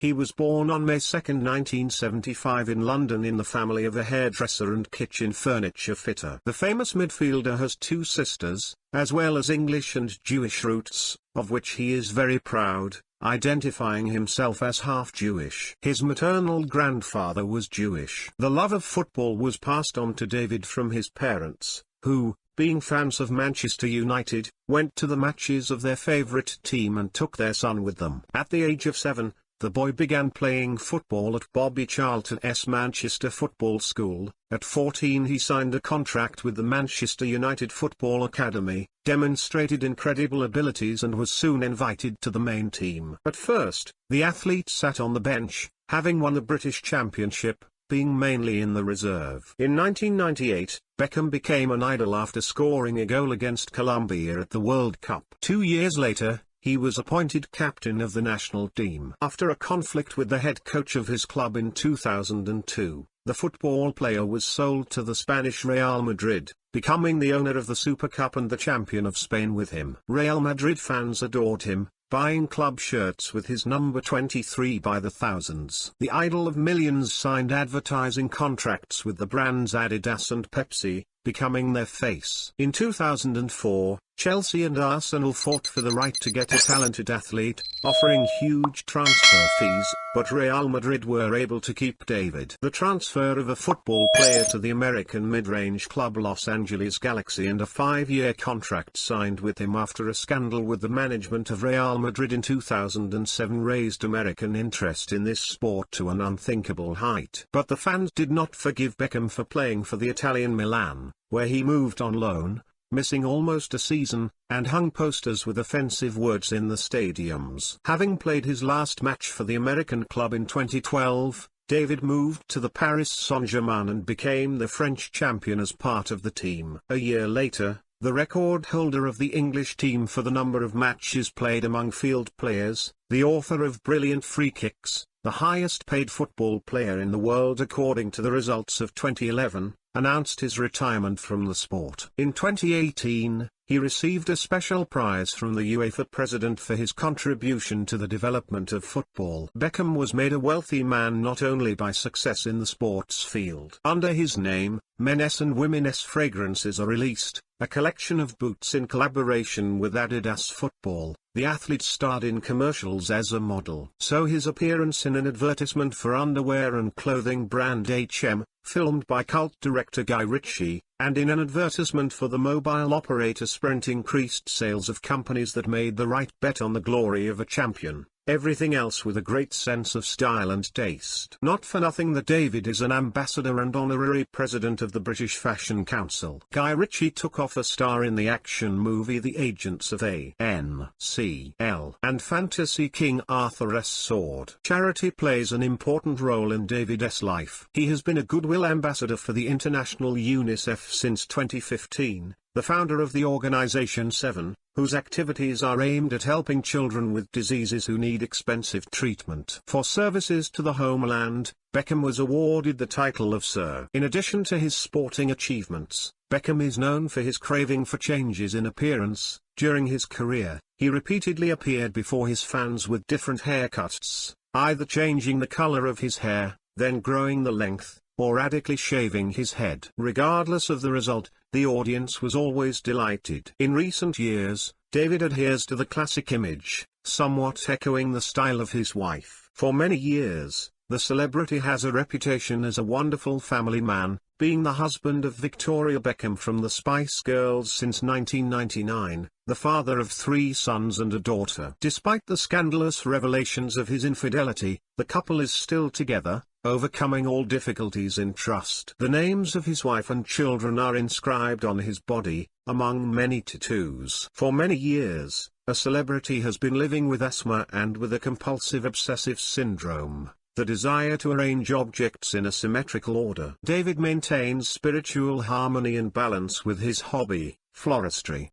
He was born on May 2, 1975 in London in the family of a hairdresser and kitchen furniture fitter. The famous midfielder has two sisters, as well as English and Jewish roots, of which he is very proud, identifying himself as half Jewish. His maternal grandfather was Jewish. The love of football was passed on to David from his parents, who, being fans of Manchester United, went to the matches of their favourite team and took their son with them. At the age of 7, the boy began playing football at Bobby Charlton's Manchester Football School. At 14 he signed a contract with the Manchester United Football Academy, demonstrated incredible abilities and was soon invited to the main team. At first, the athlete sat on the bench, having won the British Championship, being mainly in the reserve. In 1998, Beckham became an idol after scoring a goal against Colombia at the World Cup. 2 years later, he was appointed captain of the national team. After a conflict with the head coach of his club in 2002, the football player was sold to the Spanish Real Madrid, becoming the owner of the Super Cup and the champion of Spain with him. Real Madrid fans adored him, buying club shirts with his number 23 by the thousands. The idol of millions signed advertising contracts with the brands Adidas and Pepsi, becoming their face. In 2004, Chelsea and Arsenal fought for the right to get a talented athlete, offering huge transfer fees, but Real Madrid were able to keep David. The transfer of a football player to the American mid-range club Los Angeles Galaxy and a 5-year contract signed with him after a scandal with the management of Real Madrid in 2007 raised American interest in this sport to an unthinkable height. But the fans did not forgive Beckham for playing for the Italian Milan, where he moved on loan, missing almost a season, and hung posters with offensive words in the stadiums. Having played his last match for the American club in 2012, David moved to the Paris Saint-Germain and became the French champion as part of the team. A year later, the record holder of the English team for the number of matches played among field players, the author of Brilliant Free Kicks, the highest paid football player in the world according to the results of 2011, announced his retirement from the sport. In 2018, he received a special prize from the UEFA president for his contribution to the development of football. Beckham was made a wealthy man not only by success in the sports field. Under his name, men's and women's fragrances are released, a collection of boots in collaboration with Adidas Football. The athlete starred in commercials as a model. So his appearance in an advertisement for underwear and clothing brand H&M, filmed by cult director Guy Ritchie, and in an advertisement for the mobile operator Sprint increased sales of companies that made the right bet on the glory of a champion. Everything else with a great sense of style and taste. Not for nothing that David is an ambassador and honorary president of the British Fashion Council. Guy Ritchie took off a star in the action movie The Agents of A.N.C.L. and fantasy King Arthur's Sword. Charity plays an important role in David's life. He has been a goodwill ambassador for the international UNICEF since 2015, the founder of the organization Seven, whose activities are aimed at helping children with diseases who need expensive treatment. For services to the homeland, Beckham was awarded the title of Sir. In addition to his sporting achievements, Beckham is known for his craving for changes in appearance. During his career, he repeatedly appeared before his fans with different haircuts, either changing the color of his hair, then growing the length, or radically shaving his head. Regardless of the result, the audience was always delighted. In recent years, David adheres to the classic image, somewhat echoing the style of his wife. For many years, the celebrity has a reputation as a wonderful family man, being the husband of Victoria Beckham from the Spice Girls since 1999, the father of 3 sons and a daughter. Despite the scandalous revelations of his infidelity, the couple is still together, overcoming all difficulties in trust. The names of his wife and children are inscribed on his body, among many tattoos. For many years, a celebrity has been living with asthma and with a compulsive obsessive syndrome, the desire to arrange objects in a symmetrical order. David maintains spiritual harmony and balance with his hobby, floristry.